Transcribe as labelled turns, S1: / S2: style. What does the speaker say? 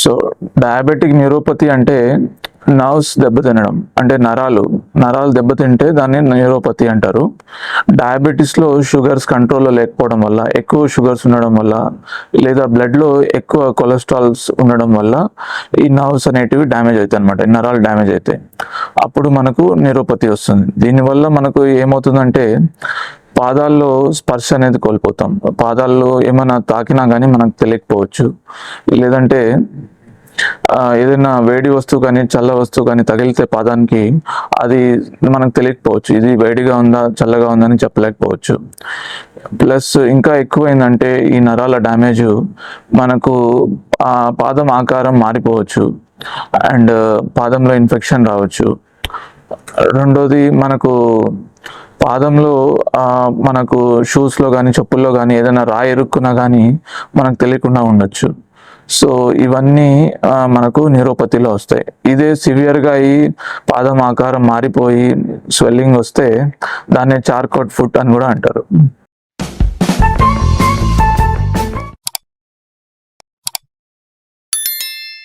S1: So diabetic neuropathy అంటే nerves దెబ్బతినడం, అంటే నరాలు దెబ్బతింటే దాన్ని న్యూరోపతి అంటారు. డయాబెటీస్లో షుగర్స్ కంట్రోల్లో లేకపోవడం వల్ల, ఎక్కువ షుగర్స్ ఉండడం వల్ల, లేదా బ్లడ్లో ఎక్కువ కొలెస్ట్రాల్స్ ఉండడం వల్ల ఈ నర్వ్స్ అనేటివి డ్యామేజ్ అవుతాయి అనమాట. నరాలు డ్యామేజ్ అవుతాయి, అప్పుడు మనకు న్యూరోపతి వస్తుంది. దీనివల్ల మనకు ఏమవుతుందంటే పాదాల్లో స్పర్శ అనేది కోల్పోతాం. పాదాల్లో ఏమైనా తాకినా కానీ మనకు తెలియకపోవచ్చు, లేదంటే ఏదైనా వేడి వస్తువు కానీ చల్ల వస్తువు కానీ తగిలితే పాదానికి అది మనకు తెలియకపోవచ్చు, ఇది వేడిగా ఉందా చల్లగా ఉందా అని చెప్పలేకపోవచ్చు. ప్లస్ ఇంకా ఎక్కువైందంటే ఈ నరాల డ్యామేజ్ మనకు ఆ పాదం ఆకారం మారిపోవచ్చు అండ్ పాదంలో ఇన్ఫెక్షన్ రావచ్చు. రెండోది మనకు పాదంలో మనకు షూస్లో కానీ చెప్పుల్లో కానీ ఏదైనా రాయి ఇరుక్కున్నా కానీ మనకు తెలియకుండా ఉండొచ్చు. సో ఇవన్నీ మనకు న్యూరోపతిలో వస్తాయి. ఇదే సివియర్గా అయ్యి పాదం ఆకారం మారిపోయి స్వెల్లింగ్ వస్తే దాన్ని చార్కోట్ ఫుట్ అని కూడా అంటారు.